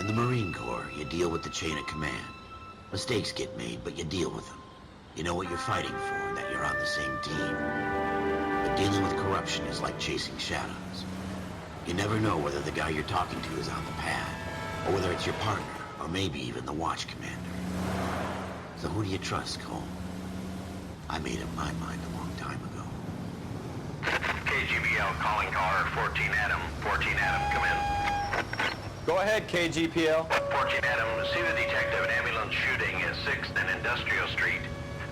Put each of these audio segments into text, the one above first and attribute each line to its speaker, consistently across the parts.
Speaker 1: In the Marine Corps, you deal with the chain of command. Mistakes get made, but you deal with them. You know what you're fighting for and that you're on the same team. But dealing with corruption is like chasing shadows. You never know whether the guy you're talking to is on the pad, or whether it's your partner, or maybe even the watch commander. So who do you trust, Cole? I made up my mind a long time ago.
Speaker 2: KGBL calling caller 14 Adam. 14 Adam, come in.
Speaker 3: Go ahead, KGPL.
Speaker 2: 14 Adam, see the detective, an ambulance shooting at 6th and Industrial Street.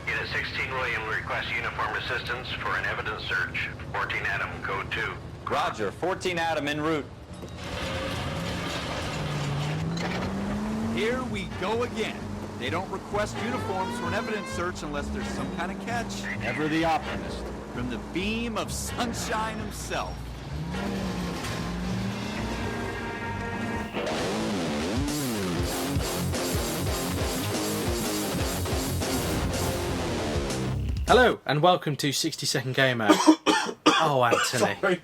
Speaker 2: Unit 16 William requests uniformed assistance for an evidence search. 14 Adam, code 2.
Speaker 3: Roger, 14 Adam en route. Here we go again. They don't request uniforms for an evidence search unless there's some kind of catch. Ever the optimist. From the beam of sunshine himself.
Speaker 4: Hello and welcome to 60 Second Gamer. Oh, Anthony.
Speaker 5: Sorry.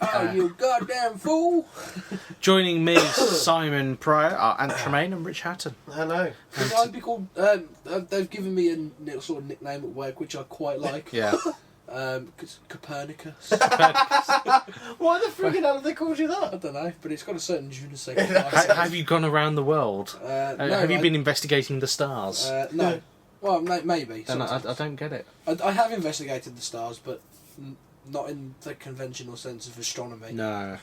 Speaker 5: Oh, you goddamn fool!
Speaker 4: Joining me is Simon Pryor, Ant Tremaine and Rich Hatton.
Speaker 5: Hello. Could I be called? They've given me a sort of nickname at work, which I quite like.
Speaker 4: Yeah.
Speaker 5: Copernicus.
Speaker 6: Why the friggin' hell have they called you that?
Speaker 5: I don't know, but it's got a certain je ne sais
Speaker 4: Have you gone around the world?
Speaker 5: no,
Speaker 4: have you been investigating the stars?
Speaker 5: No. Well, maybe.
Speaker 4: Then I don't get it.
Speaker 5: I have investigated the stars, but not in the conventional sense of astronomy.
Speaker 4: No.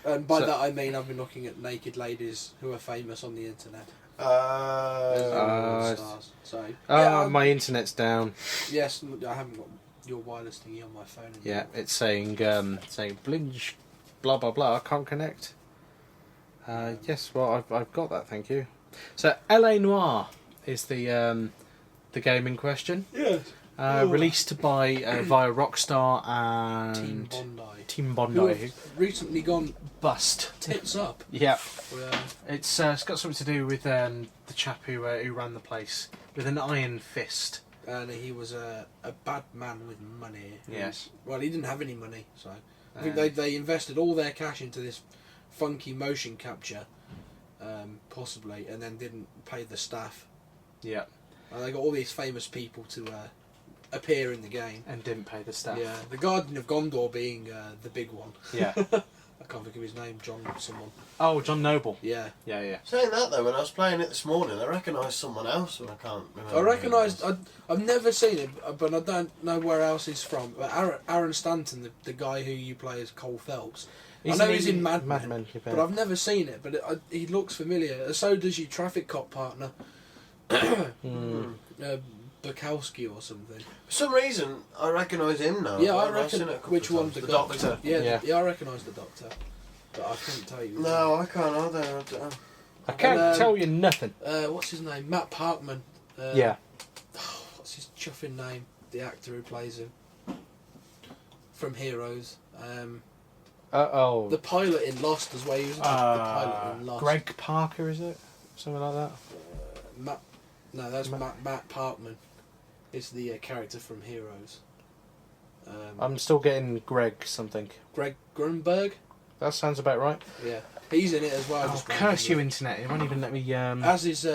Speaker 5: And by that I mean I've been looking at naked ladies who are famous on the internet. Stars. So. Yeah,
Speaker 4: my internet's down.
Speaker 5: Yes, I haven't got your wireless thingy on my phone anymore.
Speaker 4: Yeah, it's saying blinge, blah blah blah. Can't connect. Yes, well I've got that. Thank you. So LA Noire is the game in question.
Speaker 5: Yes.
Speaker 4: Released by via Rockstar and Team Bondi.
Speaker 5: Who have recently gone
Speaker 4: bust.
Speaker 5: tits up.
Speaker 4: Yeah. It's got something to do with the chap who ran the place with an iron fist.
Speaker 5: And he was a bad man with money.
Speaker 4: Yes.
Speaker 5: Well, he didn't have any money, so I think they invested all their cash into this funky motion capture, possibly, and then didn't pay the staff.
Speaker 4: Yeah.
Speaker 5: And they got all these famous people to appear in the game.
Speaker 4: And didn't pay the staff.
Speaker 5: Yeah. The Guardian of Gondor being the big one.
Speaker 4: Yeah.
Speaker 5: I can't think of his name. John someone.
Speaker 4: Oh, John Noble.
Speaker 5: Yeah.
Speaker 4: Yeah.
Speaker 6: Saying that though, when I was playing it this morning, I recognised someone else, and I can't remember.
Speaker 5: I recognised. I've never seen it, but I don't know where else he's from. But Aaron Stanton, the guy who you play as Cole Phelps. I know he's in Mad Men, but I've never seen it. But he looks familiar. So does your traffic cop partner, Bukowski or something.
Speaker 6: For some reason, I recognise him now.
Speaker 5: Yeah, I
Speaker 6: I've
Speaker 5: reckon.
Speaker 6: seen it a couple
Speaker 5: Which
Speaker 6: of
Speaker 5: one's
Speaker 6: times.
Speaker 5: the
Speaker 6: Doctor?
Speaker 5: Yeah, I recognise the Doctor, but I couldn't tell you.
Speaker 6: No, I can't either.
Speaker 4: I can't tell you nothing.
Speaker 5: What's his name? Matt Parkman.
Speaker 4: Yeah.
Speaker 5: What's his chuffing name? The actor who plays him from Heroes. The pilot in Lost as well. He was the pilot in Lost.
Speaker 4: Greg Parker, is it? Something like that.
Speaker 5: That's Matt Parkman. Is the character from Heroes.
Speaker 4: I'm still getting Greg something.
Speaker 5: Greg Grunberg.
Speaker 4: That sounds about right.
Speaker 5: Yeah, he's in it as well.
Speaker 4: Oh, curse you, internet! It won't even let me.
Speaker 5: As is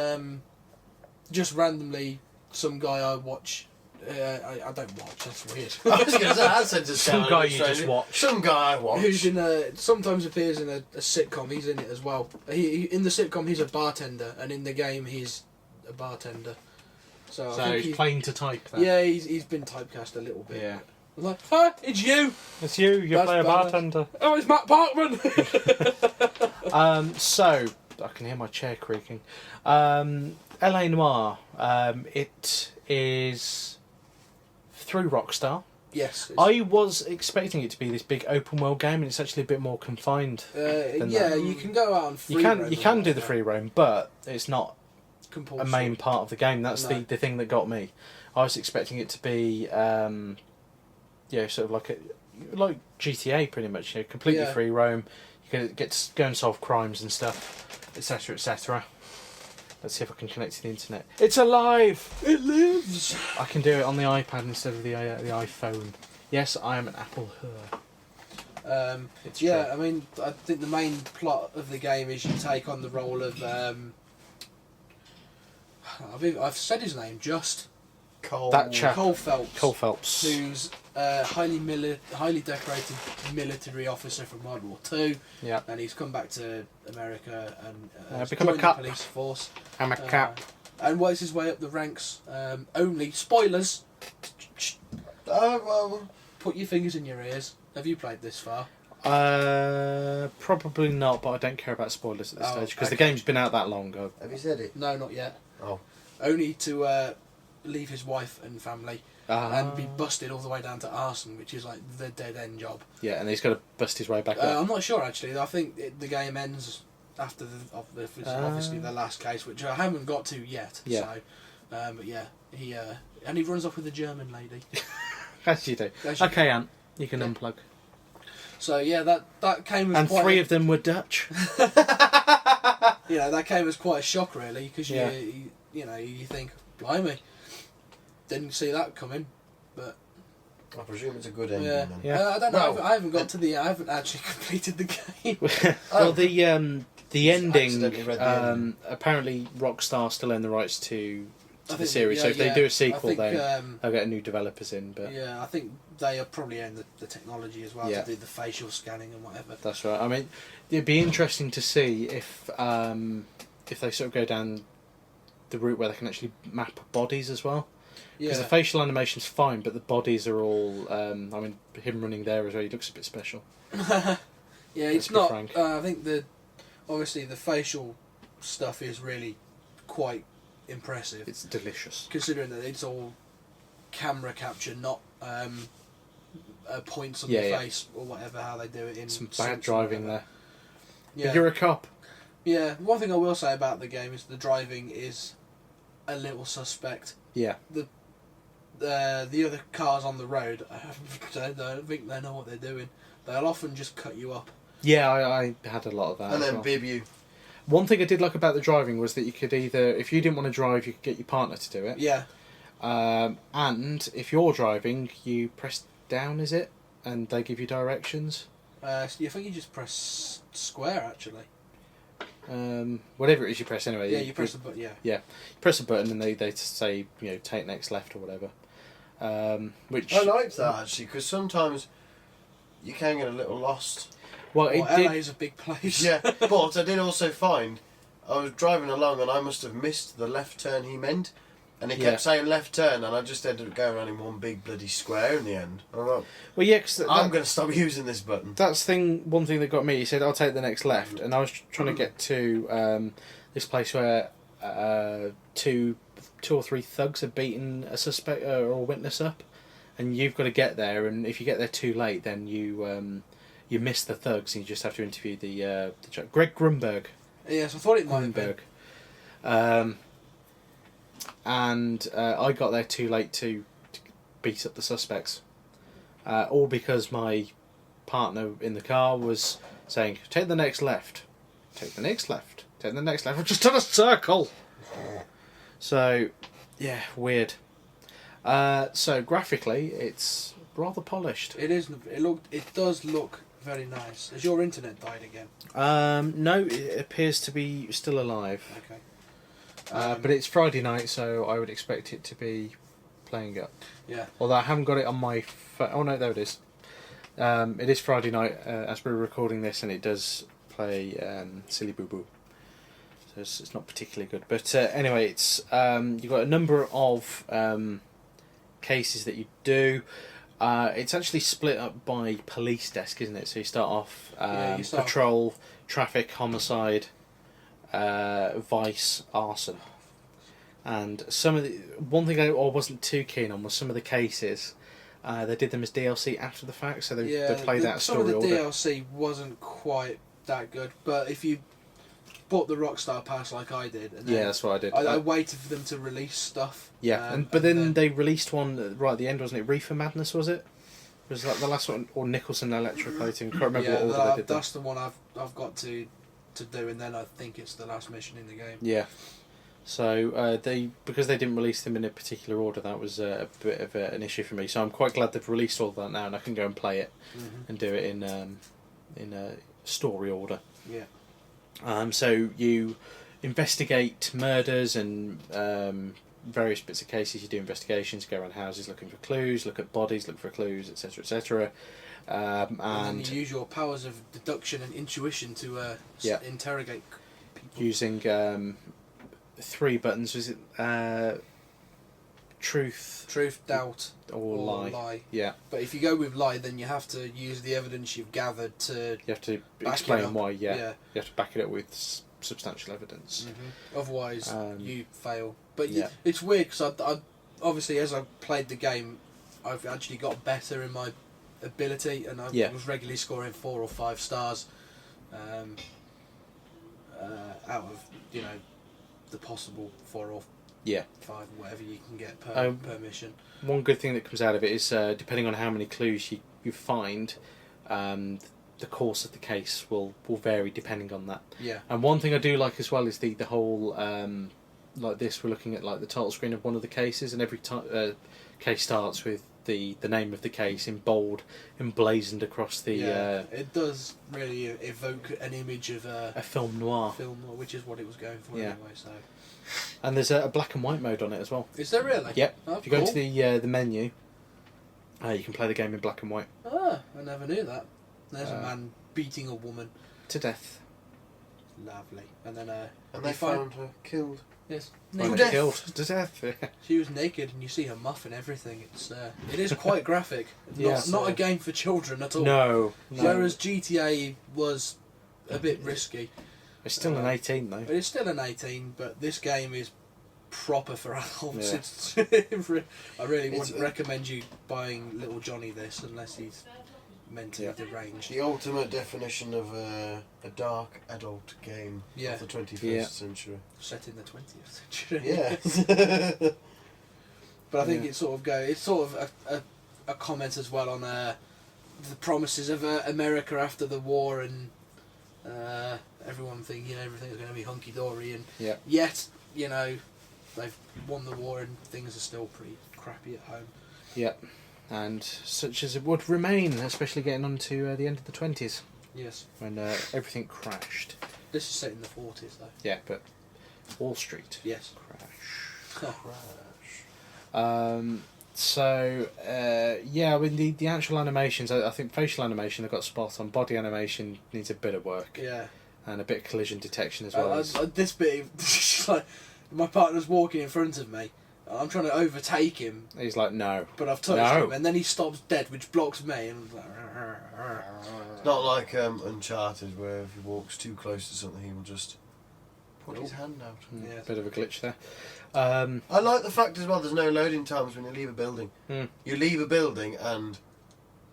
Speaker 5: just randomly some guy I watch. I don't watch. That's weird.
Speaker 6: I was going to say, that sentence
Speaker 4: some
Speaker 6: sounded
Speaker 4: guy you
Speaker 6: strange.
Speaker 4: just watch.
Speaker 6: Some guy I watch.
Speaker 5: Who's sometimes appears in a sitcom. He's in it as well. He in the sitcom he's a bartender, and in the game he's a bartender. So I think
Speaker 4: he's playing to type. Then.
Speaker 5: Yeah, he's been typecast a little bit.
Speaker 4: Yeah.
Speaker 5: I'm like, hi, it's you.
Speaker 4: It's you. You play a bartender.
Speaker 5: Oh, it's Matt Parkman.
Speaker 4: So I can hear my chair creaking. LA Noire. It is through Rockstar.
Speaker 5: Yes.
Speaker 4: I was expecting it to be this big open world game, and it's actually a bit more confined. Than that.
Speaker 5: You can go out and free roam.
Speaker 4: You can do the free roam, but it's not
Speaker 5: compulsory.
Speaker 4: a main part of the game. That's the thing that got me. I was expecting it to be, sort of like GTA, pretty much. Completely free roam. You get to go and solve crimes and stuff, etc., etc. Let's see if I can connect to the internet. It's alive!
Speaker 5: It lives!
Speaker 4: I can do it on the iPad instead of the iPhone. Yes, I am an Apple her. It's
Speaker 5: yeah,
Speaker 4: true.
Speaker 5: I mean, I think the main plot of the game is you take on the role of. I've said his name just.
Speaker 4: That chap.
Speaker 5: Cole Phelps.
Speaker 4: Cole Phelps.
Speaker 5: Who's a highly decorated military officer from World War Two.
Speaker 4: Yeah.
Speaker 5: And he's come back to America and
Speaker 4: become a
Speaker 5: joined
Speaker 4: cop.
Speaker 5: the police force.
Speaker 4: I'm a cop.
Speaker 5: And works his way up the ranks. Only spoilers.
Speaker 6: Well,
Speaker 5: Put your fingers in your ears. Have you played this far?
Speaker 4: Probably not, but I don't care about spoilers at this stage because the
Speaker 5: okay.
Speaker 4: game's been out that long.
Speaker 6: have you said it?
Speaker 5: No, not yet.
Speaker 6: Oh.
Speaker 5: Only to leave his wife and family and be busted all the way down to arson, which is like the dead end job.
Speaker 4: Yeah, and he's got to bust his way back up.
Speaker 5: I'm not sure actually. I think the game ends after obviously the last case, which I haven't got to yet.
Speaker 4: Yeah.
Speaker 5: So, but yeah, he runs off with a German lady.
Speaker 4: As you do.
Speaker 5: As you
Speaker 4: Okay, Ant, you can unplug.
Speaker 5: So yeah, that came as
Speaker 4: And
Speaker 5: quite
Speaker 4: three of them were Dutch.
Speaker 5: that came as quite a shock really, because
Speaker 4: Yeah.
Speaker 5: you think, blimey, didn't see that coming, but
Speaker 6: I presume it's a good ending
Speaker 5: yeah,
Speaker 6: then.
Speaker 4: Yeah.
Speaker 5: I don't know.
Speaker 6: Well,
Speaker 5: I haven't got to I haven't actually completed the game.
Speaker 4: Well, the ending.
Speaker 6: Accidentally read the ending.
Speaker 4: Apparently, Rockstar still own the rights to
Speaker 5: I
Speaker 4: the
Speaker 5: think-
Speaker 4: series.
Speaker 5: yeah,
Speaker 4: So if they
Speaker 5: yeah.
Speaker 4: do a
Speaker 5: I
Speaker 4: sequel,
Speaker 5: think,
Speaker 4: then they'll get new developers in. But
Speaker 5: yeah, I think they probably own the technology as well
Speaker 4: Yeah.
Speaker 5: to do the facial scanning and whatever.
Speaker 4: that's right. I mean, it'd be interesting to see if they sort of go down the route where they can actually map bodies as well. Because
Speaker 5: Yeah,
Speaker 4: the facial animation's fine, but the bodies are all. I mean, him running there as well. He looks a bit special.
Speaker 5: yeah, it's
Speaker 4: be
Speaker 5: not.
Speaker 4: frank.
Speaker 5: I think obviously the facial stuff is really quite impressive,
Speaker 4: It's delicious.
Speaker 5: considering that it's all camera capture, not points on
Speaker 4: Yeah,
Speaker 5: your
Speaker 4: yeah.
Speaker 5: face or whatever. How they do it in
Speaker 4: Some
Speaker 5: suits
Speaker 4: bad
Speaker 5: and
Speaker 4: driving
Speaker 5: whatever.
Speaker 4: there.
Speaker 5: Yeah,
Speaker 4: You're a cop.
Speaker 5: yeah. One thing I will say about the game is the driving is a little suspect.
Speaker 4: Yeah.
Speaker 5: The other cars on the road, I don't think they know what they're doing. They'll often just cut you up.
Speaker 4: Yeah, I had a lot of that.
Speaker 6: And
Speaker 4: as
Speaker 6: then
Speaker 4: well.
Speaker 6: bib you.
Speaker 4: One thing I did like about the driving was that you could either, if you didn't want to drive, you could get your partner to do it.
Speaker 5: Yeah,
Speaker 4: And if you're driving, you press down, is it? And they give you directions.
Speaker 5: you think you just press square actually.
Speaker 4: Whatever it is you press anyway.
Speaker 5: Yeah, you press the button. Yeah.
Speaker 4: You press a button and they say, take next left or whatever. Which
Speaker 6: I liked that actually, because sometimes you can get a little lost.
Speaker 4: well,
Speaker 5: Well,
Speaker 4: it
Speaker 5: LA
Speaker 4: did.
Speaker 5: is a big place.
Speaker 6: Yeah, but I did also find I was driving along and I must have missed the left turn he meant, and he kept
Speaker 4: Yeah.
Speaker 6: saying left turn, and I just ended up going around in one big bloody square in the end. I'm like,
Speaker 4: Well, yeah, because
Speaker 6: I'm going to stop using this button.
Speaker 4: that's one thing that got me. He said, "I'll take the next left," and I was trying to get to this place where two or three thugs have beaten a suspect or a witness up, and you've got to get there. And if you get there too late, then you miss the thugs, and you just have to interview the Greg Grunberg.
Speaker 5: Yes, I thought it might have been.
Speaker 4: And I got there too late to beat up the suspects, all because my partner in the car was saying, "Take the next left, take the next left, take the next left." I've just done a circle. So, yeah, weird. So graphically, it's rather polished.
Speaker 5: It is. It does look very nice. Has your internet died again?
Speaker 4: No, it appears to be still alive.
Speaker 5: Okay.
Speaker 4: But it's Friday night, so I would expect it to be playing up.
Speaker 5: Yeah.
Speaker 4: Although I haven't got it on my phone. Oh no, there it is. It is Friday night as we're recording this, and it does play Silly Boo Boo. So it's not particularly good. But anyway, it's you've got a number of cases that you do. It's actually split up by police desk, isn't it? So you start off
Speaker 5: You start-
Speaker 4: patrol, traffic, homicide, vice, arson. And one thing I wasn't too keen on was some of the cases. They did them as DLC after the fact, so they played that
Speaker 5: some
Speaker 4: story
Speaker 5: of the
Speaker 4: order.
Speaker 5: DLC wasn't quite that good, but if you bought the Rockstar Pass like I did, and then
Speaker 4: Yeah, that's what I did.
Speaker 5: I waited for them to release stuff.
Speaker 4: Yeah, but then they released one right at the end, wasn't it? Reefer Madness, was it? Was that the last one? Or Nicholson Electroplating? Can't remember what order they did that.
Speaker 5: That's the one I've got to do, and then I think it's the last mission in the game.
Speaker 4: Yeah. So because they didn't release them in a particular order, that was a bit of an issue for me. So I'm quite glad they've released all of that now, and I can go and play it and do it in a story order.
Speaker 5: Yeah.
Speaker 4: So you investigate murders and various bits of cases. You do investigations, go around houses looking for clues, look at bodies, look for clues, etc., etc.
Speaker 5: And then you use your powers of deduction and intuition to interrogate people.
Speaker 4: Using 3 buttons. Was it truth,
Speaker 5: doubt,
Speaker 4: or lie? Yeah.
Speaker 5: But if you go with lie, then you have to use the evidence you've gathered to.
Speaker 4: You have to
Speaker 5: back
Speaker 4: explain
Speaker 5: it up.
Speaker 4: why. Yeah.
Speaker 5: Yeah.
Speaker 4: You have to back it up with substantial evidence.
Speaker 5: Otherwise, you fail. But
Speaker 4: yeah.
Speaker 5: it's weird because I obviously as I played the game, I've actually got better in my ability, and I was regularly scoring 4 or 5 stars out of the possible 4 or 5, whatever you can get per mission.
Speaker 4: One good thing that comes out of it is depending on how many clues you find, the course of the case will vary depending on that.
Speaker 5: Yeah.
Speaker 4: And one thing I do like as well is the whole like this. We're looking at like the title screen of one of the cases, and every case starts with the name of the case in bold, emblazoned across the.
Speaker 5: It does really evoke an image of
Speaker 4: a film noir.
Speaker 5: Which is what it was going for anyway. So.
Speaker 4: And there's a black and white mode on it as well.
Speaker 5: Is there really?
Speaker 4: Yep.
Speaker 5: Oh,
Speaker 4: if you go into the menu, you can play the game in black and white.
Speaker 5: Ah, I never knew that. There's a man beating a woman
Speaker 4: to death.
Speaker 5: Lovely. And then
Speaker 6: and they found her killed.
Speaker 5: Yes.
Speaker 4: Killed to death.
Speaker 5: She was naked, and you see her muff and everything. It is quite graphic. Not a game for children at all.
Speaker 4: No.
Speaker 5: Whereas GTA was a bit risky.
Speaker 4: It's still an 18 though.
Speaker 5: It's still an 18, but this game is proper for adults.
Speaker 4: Yeah.
Speaker 5: I really wouldn't recommend you buying little Johnny this unless he's mentally deranged.
Speaker 6: The ultimate definition of a dark adult game of the 21st century.
Speaker 5: Set in the 20th century.
Speaker 6: Yeah.
Speaker 5: But I think it's sort of a comment as well on the promises of America after the war, and everyone thinking everything's going to be hunky dory, and yet they've won the war and things are still pretty crappy at home.
Speaker 4: Yep. And such as it would remain, especially getting on to the end of the 20s.
Speaker 5: Yes.
Speaker 4: When everything crashed.
Speaker 5: This is set in the 40s, though.
Speaker 4: Yeah, but Wall Street.
Speaker 5: Yes.
Speaker 4: Crash. So, I mean, the actual animations, I think facial animation I got spot on. Body animation needs a bit of work.
Speaker 5: Yeah.
Speaker 4: And a bit of collision detection as well.
Speaker 5: This bit, like, my partner's walking in front of me. I'm trying to overtake him.
Speaker 4: He's like, no.
Speaker 5: But I've touched him, and then he stops dead, which blocks me. And I'm like,
Speaker 6: it's not like Uncharted, where if he walks too close to something, he will just put his hand out.
Speaker 4: Yeah, bit of a glitch there.
Speaker 6: I like the fact as well. There's no loading times when you leave a building. You leave a building and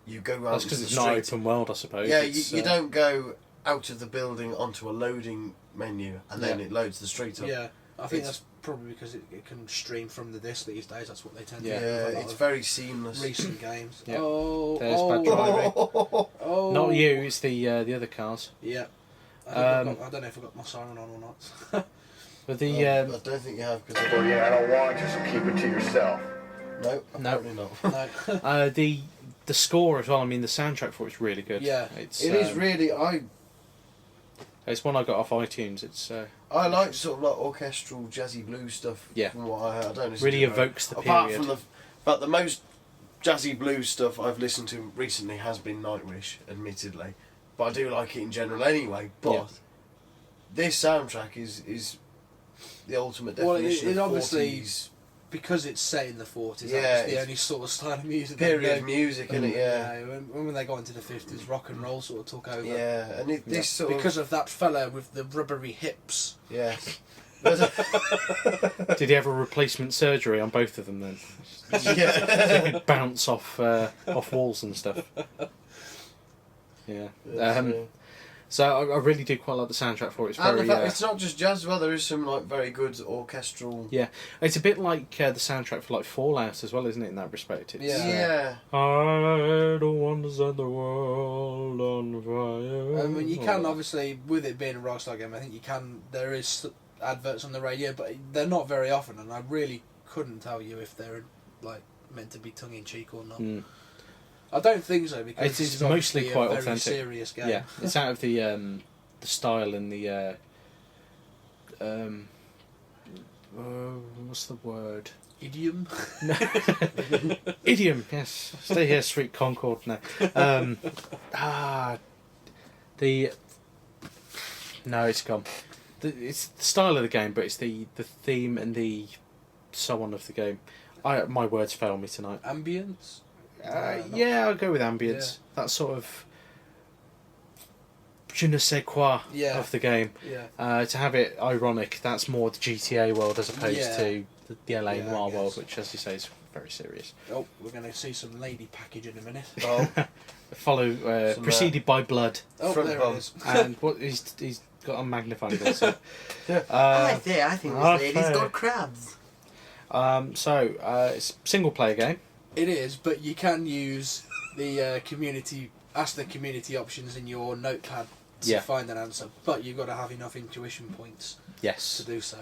Speaker 6: you go round.
Speaker 4: That's because it's not open world, I suppose.
Speaker 6: Yeah, you don't go out of the building onto a loading menu and then it loads the street up.
Speaker 5: Yeah, I think that's probably because it can stream from the disc these days. That's what they tend to do.
Speaker 6: Yeah, it's very seamless.
Speaker 5: Recent games.
Speaker 4: Yeah.
Speaker 5: There's
Speaker 4: bad driving.
Speaker 5: Oh.
Speaker 4: Not you, it's the other cars.
Speaker 5: Yeah. I don't know if I got my siren on or not.
Speaker 4: But the
Speaker 6: I don't think you have.
Speaker 7: I don't want you, so keep it to yourself.
Speaker 6: No, apparently not.
Speaker 5: No.
Speaker 4: The score as well. I mean, the soundtrack for it's really good.
Speaker 5: Yeah,
Speaker 6: it is really.
Speaker 4: It's one I got off iTunes. It's.
Speaker 6: I like sort of like orchestral jazzy blues stuff.
Speaker 4: Yeah.
Speaker 6: From what I don't listen
Speaker 4: really
Speaker 6: to
Speaker 4: evokes the
Speaker 6: apart
Speaker 4: period.
Speaker 6: from the most jazzy blues stuff I've listened to recently has been Nightwish, admittedly, but I do like it in general anyway. But this soundtrack is the ultimate definition
Speaker 5: it
Speaker 6: of
Speaker 5: obviously
Speaker 6: 40s.
Speaker 5: Because it's set in the 40s,
Speaker 6: Yeah,
Speaker 5: that's the only sort of style of music.
Speaker 6: Period music, isn't it? Yeah.
Speaker 5: When they got into the 50s, rock and roll sort of took over.
Speaker 6: Yeah, and this sort
Speaker 5: because of that fella with the rubbery hips.
Speaker 6: Yeah.
Speaker 4: Did he have a replacement surgery on both of them then?
Speaker 6: Yeah.
Speaker 4: So he could bounce off walls and stuff. Yeah. So I really do quite like the soundtrack for it. It's very.
Speaker 6: And the fact it's not just jazz as well. There is some like very good orchestral.
Speaker 4: Yeah, it's a bit like the soundtrack for like Fallout as well, isn't it? In that respect, it's,
Speaker 6: Yeah.
Speaker 4: I don't want to set the world on fire.
Speaker 5: I mean, you can obviously, with it being a Rockstar game, I think you can. There is adverts on the radio, but they're not very often, and I really couldn't tell you if they're like meant to be tongue in cheek or not. I don't think so, because
Speaker 4: it's mostly quite
Speaker 5: a very
Speaker 4: authentic.
Speaker 5: serious game.
Speaker 4: Yeah, it's out of the style and the what's the word?
Speaker 5: Idiom.
Speaker 4: Idiom. Yes. Stay here, Street Concord. No. It's gone. It's the style of the game, but it's the theme and the so on of the game. My words fail me tonight.
Speaker 5: Ambience.
Speaker 4: Yeah, I'll go with ambience.
Speaker 5: Yeah.
Speaker 4: That sort of je ne sais quoi of the game.
Speaker 5: Yeah.
Speaker 4: To have it ironic, that's more the GTA world as opposed to the LA Noire world, which, as you say, is very serious.
Speaker 5: Oh, we're going to see some lady package in a minute.
Speaker 4: Oh, preceded by blood.
Speaker 5: Oh, there it is.
Speaker 4: And what he's got a magnifying glass.
Speaker 6: I think this lady's got crabs.
Speaker 4: It's a single player game.
Speaker 5: It is, but you can use the ask the community options in your notepad to find an answer, but you've got to have enough intuition points to do so.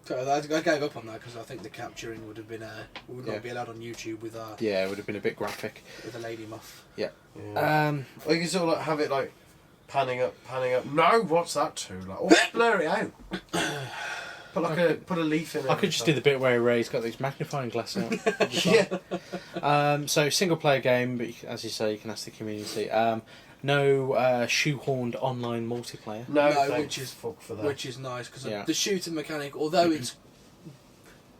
Speaker 5: So I gave up on that because I think the capturing would have been would not be allowed on YouTube with our
Speaker 4: it would have been a bit graphic
Speaker 5: with a lady muff.
Speaker 4: Yeah.
Speaker 6: Or you can sort of have it like panning up. No, what's that to? Like, oh, blur it out. Put a leaf in it.
Speaker 4: I could just do the bit where he's got these magnifying glass out. So single player game, but as you say, you can ask the community. No shoehorned online multiplayer.
Speaker 6: No,
Speaker 5: which is nice because the shooting mechanic, although it's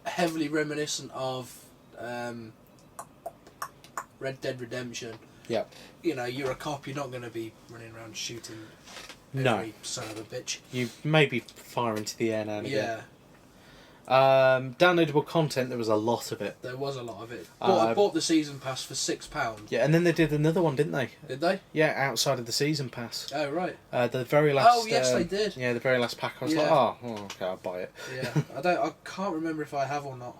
Speaker 5: heavily reminiscent of Red Dead Redemption.
Speaker 4: Yeah.
Speaker 5: You know, you're a cop. You're not going to be running around shooting every son of a bitch.
Speaker 4: You maybe fire into the air now and again. Downloadable content, there was a lot of it.
Speaker 5: There was a lot of it. I bought the season pass for £6.
Speaker 4: Yeah, and then they did another one, didn't they?
Speaker 5: Did they?
Speaker 4: Yeah, outside of the season pass.
Speaker 5: Oh, right.
Speaker 4: The very last.
Speaker 5: Oh, yes, they did.
Speaker 4: Yeah, the very last pack. I was like, okay, I'll buy it.
Speaker 5: Yeah, I can't remember if I have or not.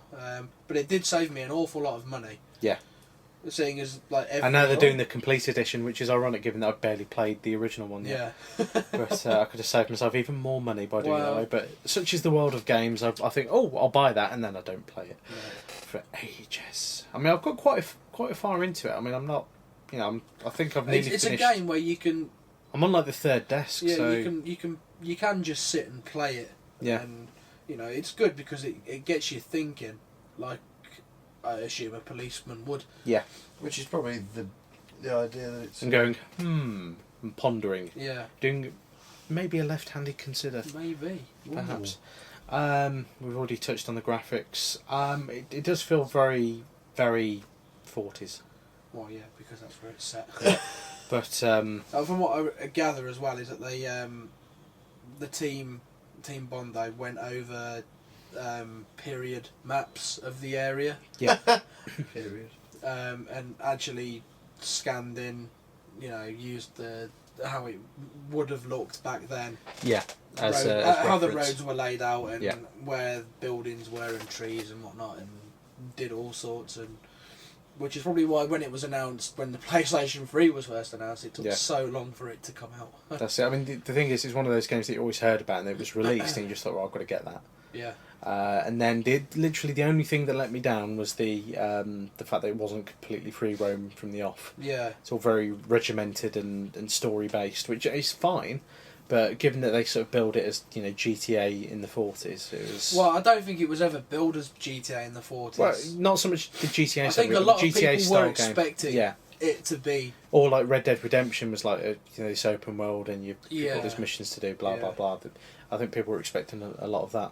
Speaker 5: But it did save me an awful lot of money.
Speaker 4: Yeah.
Speaker 5: Seeing as like
Speaker 4: and now they're doing the complete edition, which is ironic given that I've barely played the original one yet.
Speaker 5: Yeah.
Speaker 4: But I could have saved myself even more money by doing it that way. But such is the world of games, I think, I'll buy that, and then I don't play it for ages. I mean, I've got quite far into it. I mean, I'm not, I think I've nearly finished.
Speaker 5: It's a game where you can.
Speaker 4: I'm on like the third desk.
Speaker 5: Yeah,
Speaker 4: so
Speaker 5: you can just sit and play it.
Speaker 4: Yeah.
Speaker 5: And it's good because it gets you thinking, like I assume a policeman would.
Speaker 4: Yeah.
Speaker 6: Which is probably the idea that it's...
Speaker 4: And going, and pondering.
Speaker 5: Yeah.
Speaker 4: Doing maybe a left-handed consider.
Speaker 5: Maybe.
Speaker 4: Perhaps. We've already touched on the graphics. It does feel very, very 40s.
Speaker 5: Well, yeah, because that's where it's set.
Speaker 4: But...
Speaker 5: from what I gather as well is that they, the Team Bondi went over... period maps of the area.
Speaker 4: Yeah.
Speaker 6: Period.
Speaker 5: And actually scanned in, used how it would have looked back then.
Speaker 4: Yeah. As
Speaker 5: how the
Speaker 4: reference.
Speaker 5: roads were laid out and where buildings were and trees and whatnot, and did all sorts. And which is probably why when it was announced, when the PlayStation 3 was first announced, it took so long for it to come out.
Speaker 4: That's it. I mean, the thing is, it's one of those games that you always heard about, and it was released, and you just thought, well, I've got to get that.
Speaker 5: Yeah.
Speaker 4: And then literally the only thing that let me down was the fact that it wasn't completely free roam from the off.
Speaker 5: Yeah.
Speaker 4: It's all very regimented and story based, which is fine, but given that they sort of build it as GTA in the 40s, it was.
Speaker 5: Well, I don't think it was ever billed as GTA in the 40s.
Speaker 4: Well, not so much the GTA.
Speaker 5: I think a lot of
Speaker 4: GTA
Speaker 5: people were expecting
Speaker 4: game.
Speaker 5: it to be.
Speaker 4: Or like Red Dead Redemption was like this open world and you've got these missions to do, blah blah blah. I think people were expecting a lot of that.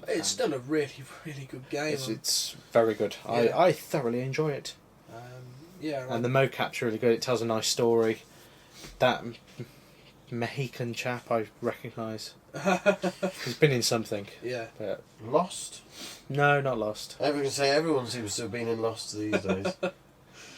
Speaker 5: It's still a really, really good game.
Speaker 4: It's very good. Yeah. I thoroughly enjoy it. And the mocap's really good. It tells a nice story. That Mexican chap I recognise. He's been in something.
Speaker 5: Yeah.
Speaker 4: But
Speaker 6: Lost?
Speaker 4: No, not Lost.
Speaker 6: Everyone seems to have been in Lost these days.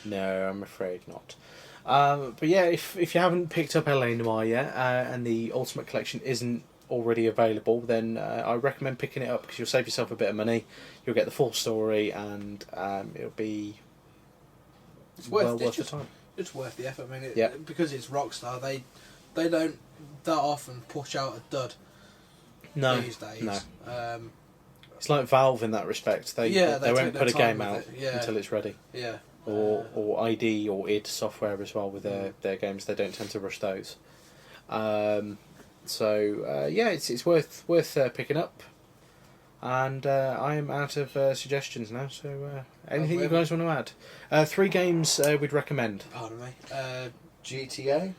Speaker 4: No, I'm afraid not. But yeah, if you haven't picked up LA Noire yet, and the Ultimate Collection isn't already available, then I recommend picking it up because you'll save yourself a bit of money. You'll get the full story, and it'll be worth the time.
Speaker 5: It's worth the effort. I mean, because it's Rockstar, they don't that often push out a dud. these days.
Speaker 4: No. It's like Valve in that respect. They won't put a game out until it's ready.
Speaker 5: Yeah.
Speaker 4: Or ID or id Software as well with their games. They don't tend to rush those. It's worth picking up. And I am out of suggestions now. So anything you guys want to add? 3 games we'd recommend.
Speaker 5: Pardon me.
Speaker 6: GTA.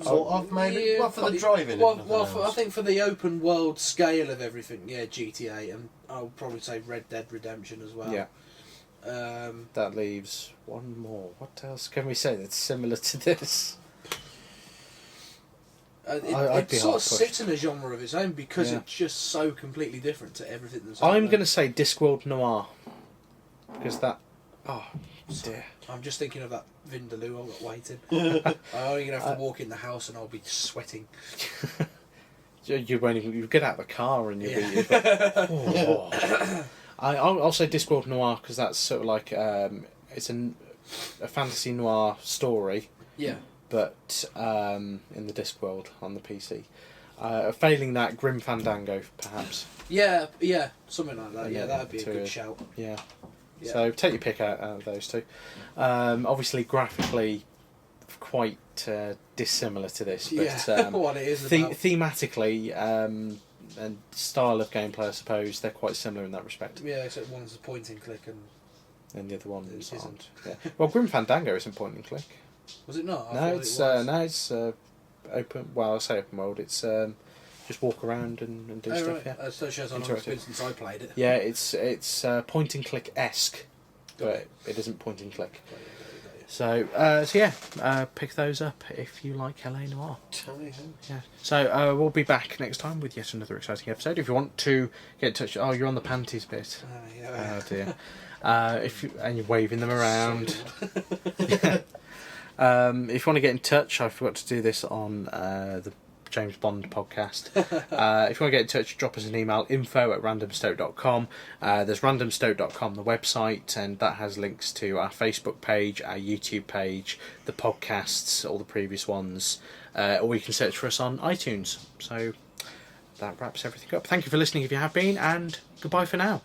Speaker 6: Sort of, maybe. Well, for the driving.
Speaker 5: I think for the open world scale of everything, GTA, and I'll probably say Red Dead Redemption as well.
Speaker 4: Yeah. That leaves one more. What else can we say that's similar to this?
Speaker 5: It sort of sits in a genre of its own because it's just so completely different to everything that's.
Speaker 4: I'm going to say Discworld Noire because that. Oh dear.
Speaker 5: I'm just thinking of that Vindaloo I've got waiting. I'm only going to have to walk in the house and I'll be sweating.
Speaker 4: You won't even. You get out of the car and you'll be. I'll say Discworld Noire because that's sort of like it's a fantasy noir story.
Speaker 5: Yeah.
Speaker 4: But in the Discworld on the PC. Failing that, Grim Fandango perhaps.
Speaker 5: Yeah, something like that. Yeah, that'd be a good shout.
Speaker 4: Yeah. So take your pick out of those two. Obviously, graphically, quite dissimilar to this, but
Speaker 5: what it is
Speaker 4: thematically and style of gameplay, I suppose they're quite similar in that respect.
Speaker 5: Yeah, except one's a point and click
Speaker 4: and the other one isn't.
Speaker 5: Isn't.
Speaker 4: Yeah. Well, Grim Fandango isn't point and click.
Speaker 5: Was it not?
Speaker 4: No, it's open. Well, I say open world. It's just walk around and do stuff.
Speaker 5: Right.
Speaker 4: Yeah,
Speaker 5: that shows how long it's been since I played it.
Speaker 4: Yeah, it's point and click esque, but it isn't point and click. So pick those up if you like LA Noire. Yeah. So we'll be back next time with yet another exciting episode. If you want to get in touch, you're on the panties bit. Oh dear. And you're waving them around. If you want to get in touch, I forgot to do this on the James Bond podcast. If you want to get in touch, drop us an email, info@randomstoke.com. There's randomstoke.com, the website, and that has links to our Facebook page, our YouTube page, the podcasts, all the previous ones, or you can search for us on iTunes. So that wraps everything up. Thank you for listening if you have been, and goodbye for now.